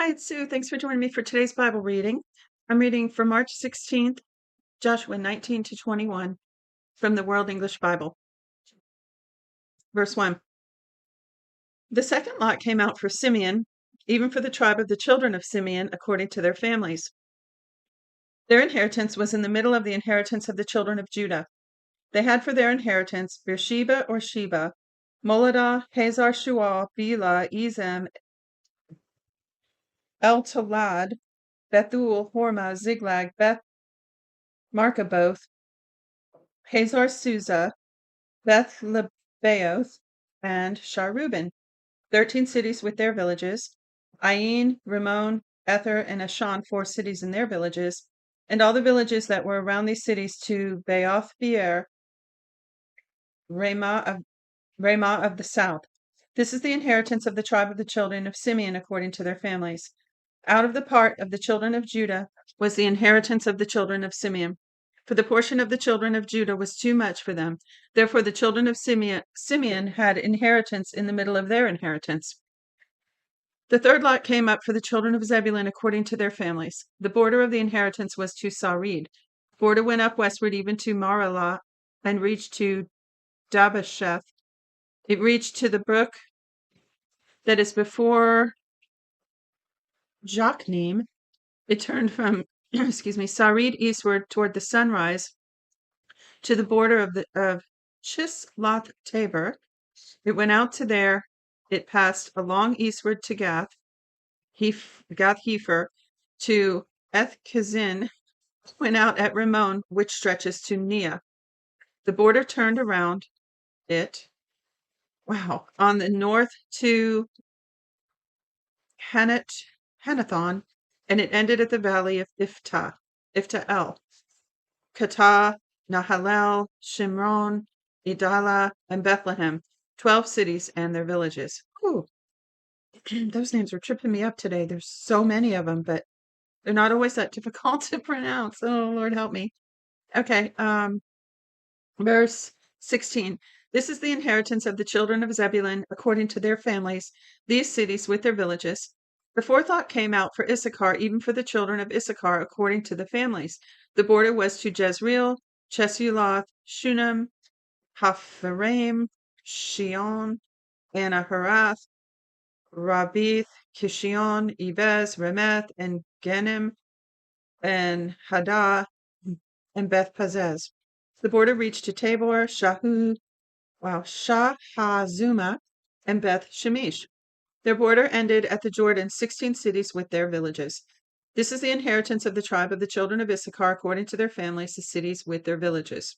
Hi, it's Sue. Thanks for joining me for today's Bible reading. I'm reading from March 16th, Joshua 19 to 21 from the World English Bible. Verse 1. The second lot came out for Simeon, even for the tribe of the children of Simeon, according to their families. Their inheritance was in the middle of the inheritance of the children of Judah. They had for their inheritance Beersheba or Sheba, Moladah, Hazar Shual, Bela, Ezem, El Talad, Bethul, Hormah, Ziklag, Beth Markaboth, Hazar Susa, Beth Lebaoth, and Sharuben, 13 cities with their villages, Ain, Rimmon, Ether, and Ashan, 4 cities and their villages, and all the villages that were around these cities to Baoth Beer, Ramah of the south. This is the inheritance of the tribe of the children of Simeon according to their families. Out of the part of the children of Judah was the inheritance of the children of Simeon. For the portion of the children of Judah was too much for them. Therefore the children of Simeon had inheritance in the middle of their inheritance. The third lot came up for the children of Zebulun according to their families. The border of the inheritance was to Sarid. The border went up westward even to Maralah and reached to Dabasheth. It reached to the brook that is before Jokneam. It turned from Sarid eastward toward the sunrise to the border of Chisloth Tabor. It went out to there. It passed along eastward to Gath Hefer, to Eth Kazin, went out at Rimmon, which stretches to Nia. The border turned around it. Wow. On the north to Hanathon, and it ended at the valley of Ifta-El, Katah, Nahalel, Shimron, Idalah, and Bethlehem, 12 cities and their villages. Ooh, those names are tripping me up today. There's so many of them, but they're not always that difficult to pronounce. Oh, Lord help me. Okay, verse 16. This is the inheritance of the children of Zebulun according to their families, these cities with their villages. The fourth lot came out for Issachar, even for the children of Issachar according to the families. The border was to Jezreel, Chesuloth, Shunem, Hapharaim, Shion, Anaharath, Rabith, Kishion, Ebez, Remeth, and Genim, and Hadah, and Beth Pazez. The border reached to Tabor, Shahazuma, and Beth Shemesh. Their border ended at the Jordan, 16 cities with their villages. This is the inheritance of the tribe of the children of Issachar according to their families, the cities with their villages.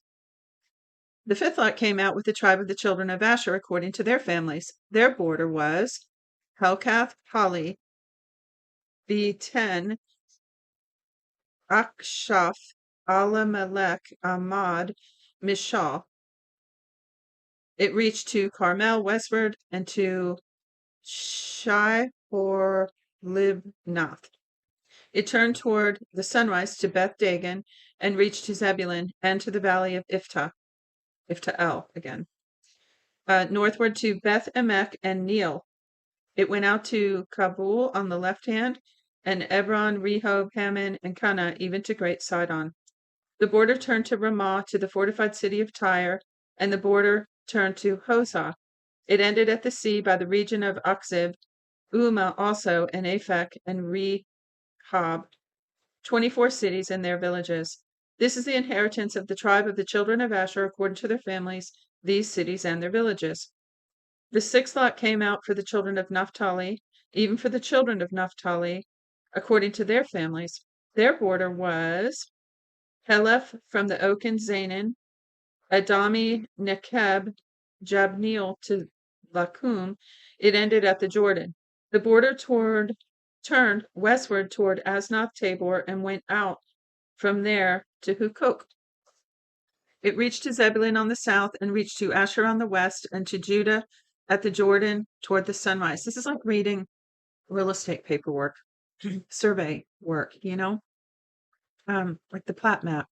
The fifth lot came out with the tribe of the children of Asher according to their families. Their border was Helkath, Hali, B10, Akshaph, Alamelech, Ahmad, Mishal. It reached to Carmel westward and to Shai Hor Libnath. It turned toward the sunrise to Beth Dagon and reached to Zebulun and to the valley of Ifta-El again. Northward to Beth Emek and Neel. It went out to Kabul on the left hand, and Ebron, Rehob, Hammon, and Cana, even to Great Sidon. The border turned to Ramah, to the fortified city of Tyre, and the border turned to Hosah. It ended at the sea by the region of Akzib, Uma also, and Aphek, and Rehob, 24 cities and their villages. This is the inheritance of the tribe of the children of Asher according to their families, these cities and their villages. The sixth lot came out for the children of Naphtali, even for the children of Naphtali, according to their families. Their border was Heleph from the oak in Zanan, Adami, Nekeb, Jabneel to Lakum. It ended at the Jordan. The border turned westward toward Asnath Tabor and went out from there to Hukok. It reached to Zebulun on the south and reached to Asher on the west and to Judah at the Jordan toward the sunrise. This is like reading real estate paperwork, survey work, like the plat map.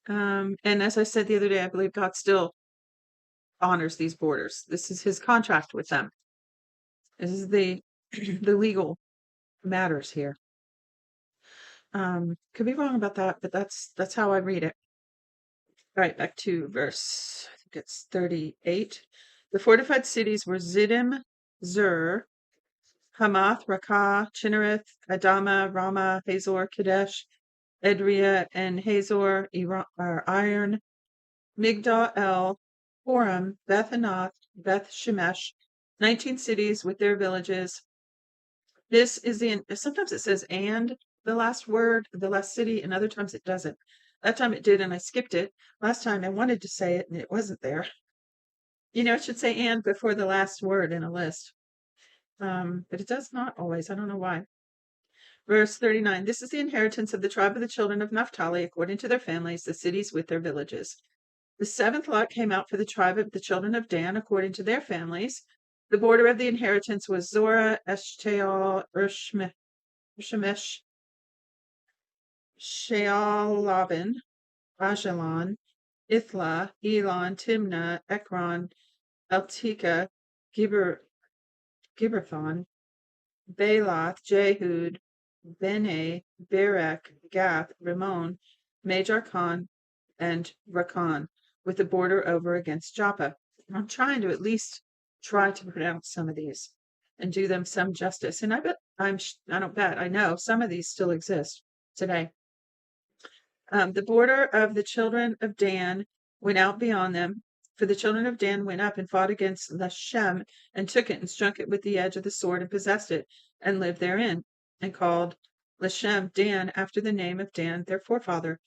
And as I said the other day, I believe God still honors these borders. This is his contract with them. This is the the legal matters here. Could be wrong about that, but that's how I read it. All right, back to verse, I think it's 38. The fortified cities were Ziddim, Zur, Hamath, Rakah, Chinnereth, Adama, Ramah, Hazor, Kadesh, Edria, and Hazor, Iron, Migdal El, Horam, Beth Anath, Beth Shemesh, 19 cities with their villages. This is sometimes it says and the last word, the last city, and other times it doesn't. That time it did, and I skipped it. Last time I wanted to say it, and it wasn't there. It should say and before the last word in a list. But it does not always. I don't know why. Verse 39, this is the inheritance of the tribe of the children of Naphtali, according to their families, the cities with their villages. The seventh lot came out for the tribe of the children of Dan, according to their families. The border of the inheritance was Zorah, Eshtaol, Shemesh, Shealabin, Ajalon, Ithla, Elon, Timnah, Ekron, Eltika, Gibbethon, Baaloth, Jehud, Bene, Berek, Gath, Rimmon, Majarkon, and Rakan, with the border over against Joppa. I'm trying to at least try to pronounce some of these and do them some justice. And I know some of these still exist today. The border of the children of Dan went out beyond them, for the children of Dan went up and fought against Lashem and took it and struck it with the edge of the sword and possessed it and lived therein, and called Lashem Dan after the name of Dan their forefather.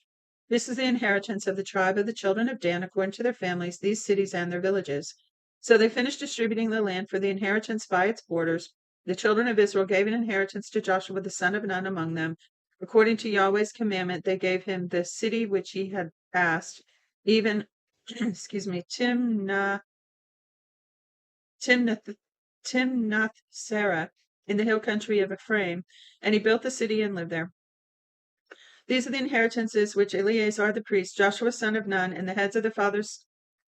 This is the inheritance of the tribe of the children of Dan according to their families, these cities and their villages. So they finished distributing the land for the inheritance by its borders. The children of Israel gave an inheritance to Joshua the son of Nun among them. According to Yahweh's commandment, they gave him the city which he had passed, even, Timnath Serah in the hill country of Ephraim, and he built the city and lived there. These are the inheritances which Eleazar the priest, Joshua son of Nun, and the heads of the fathers'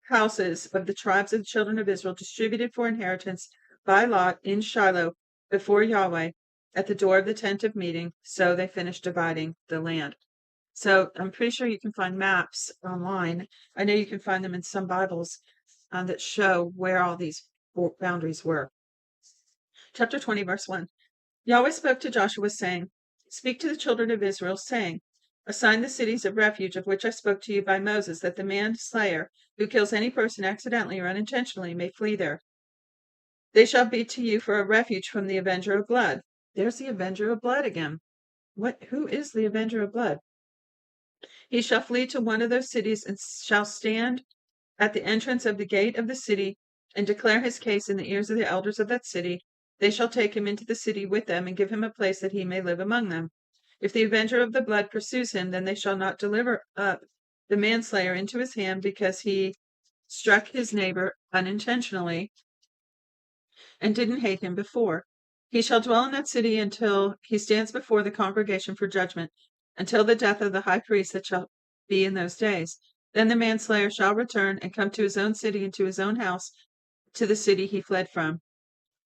houses of the tribes of the children of Israel distributed for inheritance by lot in Shiloh before Yahweh at the door of the tent of meeting. So they finished dividing the land. So I'm pretty sure you can find maps online. I know you can find them in some Bibles that show where all these boundaries were. Chapter 20, verse 1. Yahweh spoke to Joshua, saying, Speak to the children of Israel, saying, Assign the cities of refuge of which I spoke to you by Moses, that the manslayer who kills any person accidentally or unintentionally may flee there. They shall be to you for a refuge from the avenger of blood. There's the avenger of blood again. Who is the avenger of blood? He shall flee to one of those cities and shall stand at the entrance of the gate of the city and declare his case in the ears of the elders of that city. They shall take him into the city with them and give him a place that he may live among them. If the avenger of the blood pursues him, then they shall not deliver up the manslayer into his hand because he struck his neighbor unintentionally and didn't hate him before. He shall dwell in that city until he stands before the congregation for judgment, until the death of the high priest that shall be in those days. Then the manslayer shall return and come to his own city and to his own house, to the city he fled from.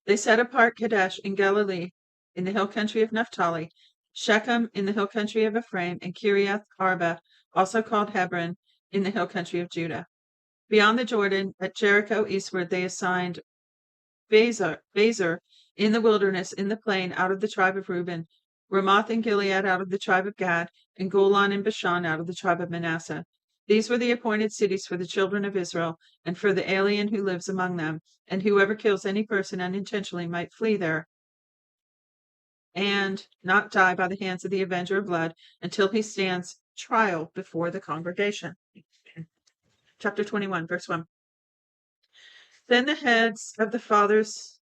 They set apart Kadesh in Galilee, in the hill country of Naphtali, Shechem in the hill country of Ephraim, and Kiriath Arba, also called Hebron, in the hill country of Judah. Beyond the Jordan, at Jericho eastward, they assigned Bezer in the wilderness, in the plain, out of the tribe of Reuben, Ramoth and Gilead out of the tribe of Gad, and Golan and Bashan out of the tribe of Manasseh. These were the appointed cities for the children of Israel, and for the alien who lives among them, and whoever kills any person unintentionally might flee there, and not die by the hands of the avenger of blood until he stands trial before the congregation. Chapter 21, verse 1. Then the heads of the fathers'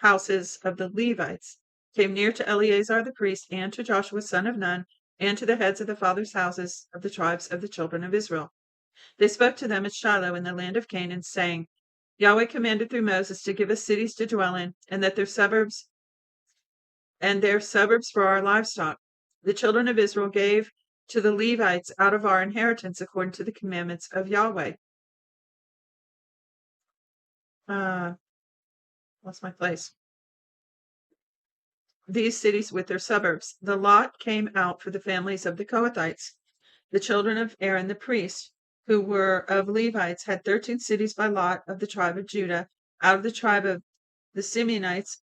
houses of the Levites came near to Eleazar the priest, and to Joshua son of Nun, and to the heads of the fathers' houses of the tribes of the children of Israel. They spoke to them at Shiloh in the land of Canaan, saying, Yahweh commanded through Moses to give us cities to dwell in, and their suburbs for our livestock. The children of Israel gave to the Levites out of our inheritance according to the commandments of Yahweh. Lost my place. these cities with their suburbs. The lot came out for the families of the Kohathites. The children of Aaron the priest, who were of Levites, had 13 cities by lot of the tribe of Judah, out of the tribe of the Simeonites,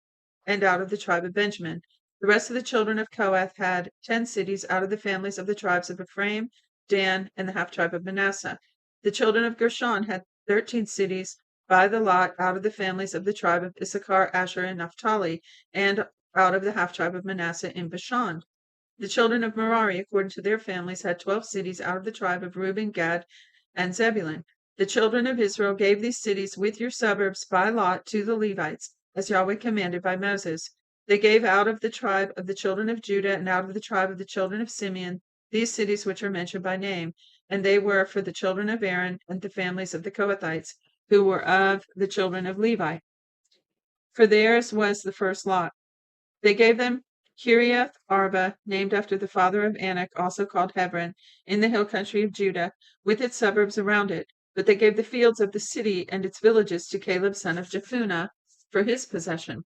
and out of the tribe of Benjamin. The rest of the children of Kohath had 10 cities out of the families of the tribes of Ephraim, Dan, and the half tribe of Manasseh. The children of Gershon had 13 cities by the lot out of the families of the tribe of Issachar, Asher, and Naphtali, and out of the half tribe of Manasseh in Bashan. The children of Merari, according to their families, had 12 cities out of the tribe of Reuben, Gad, and Zebulun. The children of Israel gave these cities with your suburbs by lot to the Levites, as Yahweh commanded by Moses. They gave out of the tribe of the children of Judah and out of the tribe of the children of Simeon these cities which are mentioned by name, and they were for the children of Aaron and the families of the Kohathites, who were of the children of Levi. For theirs was the first lot. They gave them Kiriath Arba, named after the father of Anak, also called Hebron, in the hill country of Judah, with its suburbs around it. But they gave the fields of the city and its villages to Caleb son of Jephunneh for his possession.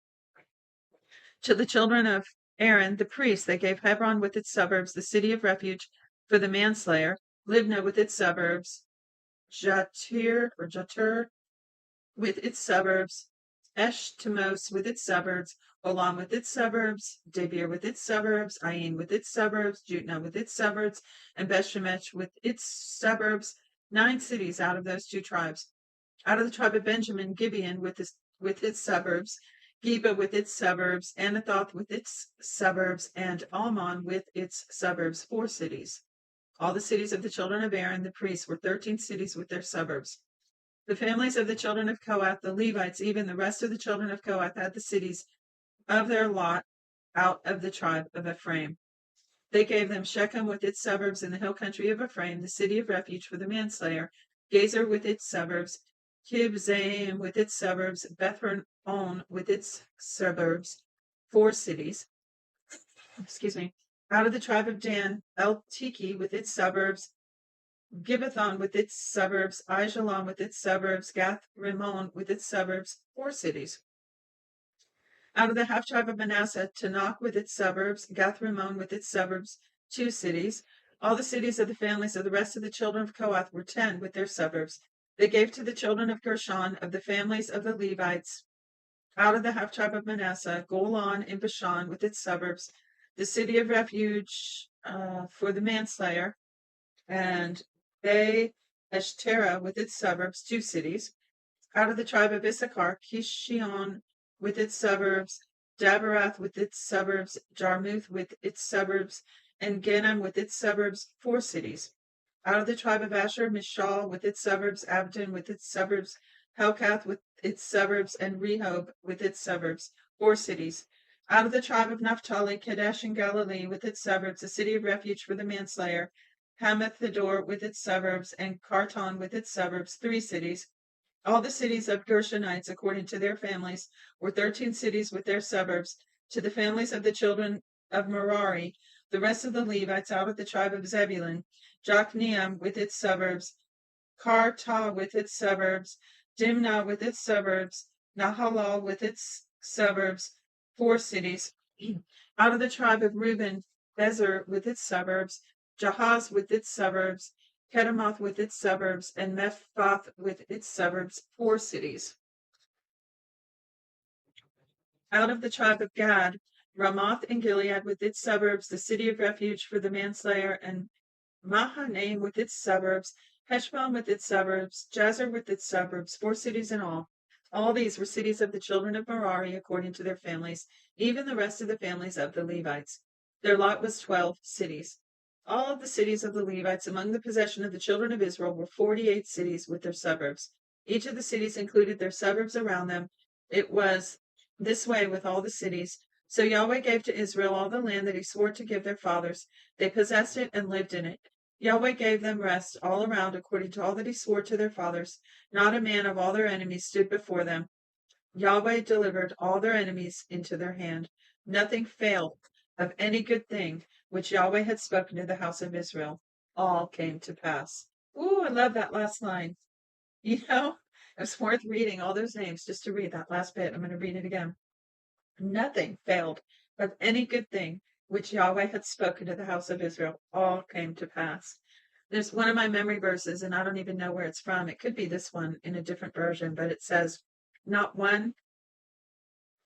To the children of Aaron, the priest, they gave Hebron with its suburbs, the city of refuge for the manslayer, Libnah with its suburbs, Jatir with its suburbs, Eshtemos with its suburbs, Olam with its suburbs, Debir with its suburbs, Ain with its suburbs, Jutna with its suburbs, and Bethshemesh with its suburbs, 9 cities out of those 2 tribes. Out of the tribe of Benjamin, Gibeon with its suburbs, Geba with its suburbs, Anathoth with its suburbs, and Almon with its suburbs, 4 cities. All the cities of the children of Aaron the priests were 13 cities with their suburbs. The families of the children of Kohath, the Levites, even the rest of the children of Kohath, had the cities of their lot out of the tribe of Ephraim. They gave them Shechem with its suburbs in the hill country of Ephraim, the city of refuge for the manslayer, Gezer with its suburbs, Kibzaim with its suburbs, Bethhoron with its suburbs, 4 cities. Excuse me. Out of the tribe of Dan, El-Tiki with its suburbs, Gibbethon with its suburbs, Aijalon with its suburbs, Gath Rimmon with its suburbs, 4 cities. Out of the half tribe of Manasseh, Tanakh with its suburbs, Gath Rimmon with its suburbs, 2 cities. All the cities of the families of the rest of the children of Kohath were 10 with their suburbs. They gave to the children of Gershon of the families of the Levites, out of the half tribe of Manasseh, Golan in Bashan with its suburbs, the city of refuge for the manslayer, and Be Eshtera with its suburbs, 2 cities. Out of the tribe of Issachar, Kishion with its suburbs, Daberath with its suburbs, Jarmuth with its suburbs, and Genem with its suburbs, 4 cities. Out of the tribe of Asher, Mishal with its suburbs, Abdon with its suburbs, Helkath with its suburbs, and Rehob with its suburbs, 4 cities. Out of the tribe of Naphtali, Kadesh in Galilee with its suburbs, a city of refuge for the manslayer, Hamathedor with its suburbs, and Karton with its suburbs, 3 cities. All the cities of Gershonites, according to their families, were 13 cities with their suburbs. To the families of the children of Merari, the rest of the Levites out of the tribe of Zebulun, Jokneam with its suburbs, Karta with its suburbs, Dimnah with its suburbs, Nahalal with its suburbs, 4 cities. Out of the tribe of Reuben, Bezer with its suburbs, Jahaz with its suburbs, Kedemoth with its suburbs, and Mephboth with its suburbs, 4 cities. Out of the tribe of Gad, Ramoth in Gilead with its suburbs, the city of refuge for the manslayer, and Mahanaim with its suburbs, Heshbon with its suburbs, Jazer with its suburbs, 4 cities in all. All these were cities of the children of Merari according to their families, even the rest of the families of the Levites. Their lot was 12 cities. All of the cities of the Levites among the possession of the children of Israel were 48 cities with their suburbs. Each of the cities included their suburbs around them. It was this way with all the cities. So Yahweh gave to Israel all the land that he swore to give their fathers. They possessed it and lived in it. Yahweh gave them rest all around according to all that he swore to their fathers. Not a man of all their enemies stood before them. Yahweh delivered all their enemies into their hand. Nothing failed of any good thing which Yahweh had spoken to the house of Israel. All came to pass. Ooh, I love that last line. It's worth reading all those names just to read that last bit. I'm going to read it again. Nothing failed of any good thing which Yahweh had spoken to the house of Israel, all came to pass. There's one of my memory verses, and I don't even know where it's from. It could be this one in a different version, but it says, "Not one,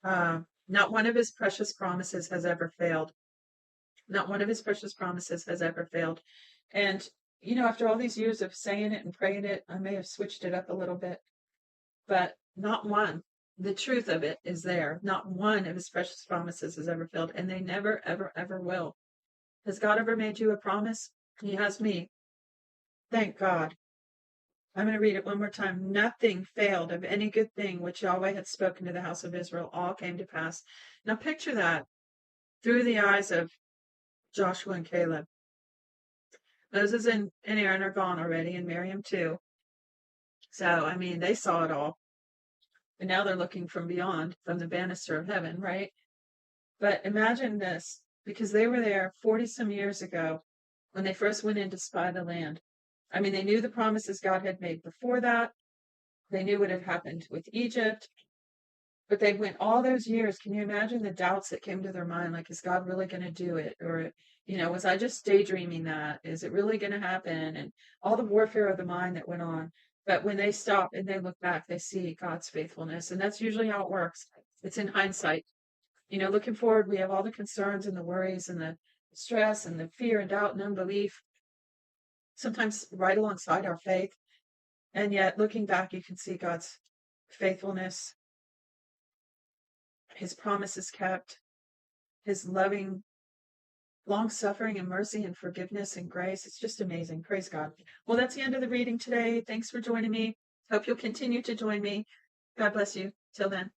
not one of his precious promises has ever failed. Not one of his precious promises has ever failed." And after all these years of saying it and praying it, I may have switched it up a little bit, but not one. The truth of it is there. Not one of his precious promises has ever failed, and they never, ever, ever will. Has God ever made you a promise? He has me. Thank God. I'm going to read it one more time. Nothing failed of any good thing which Yahweh had spoken to the house of Israel. All came to pass. Now picture that through the eyes of Joshua and Caleb. Moses and Aaron are gone already, and Miriam too. So, I mean, they saw it all. And now they're looking from beyond, from the banister of heaven, right? But imagine this, because they were there 40 some years ago when they first went in to spy the land. I mean, they knew the promises God had made before that. They knew what had happened with Egypt, but they went all those years. Can you imagine the doubts that came to their mind? Like, is God really going to do it? Or, was I just daydreaming that? Is it really going to happen? And all the warfare of the mind that went on. But when they stop and they look back, they see God's faithfulness. And that's usually how it works. It's in hindsight. Looking forward, we have all the concerns and the worries and the stress and the fear and doubt and unbelief, sometimes right alongside our faith. And yet, looking back, you can see God's faithfulness, his promises kept, his loving, long suffering and mercy and forgiveness and grace. It's just amazing. Praise God. Well, that's the end of the reading today. Thanks for joining me. Hope you'll continue to join me. God bless you. Till then.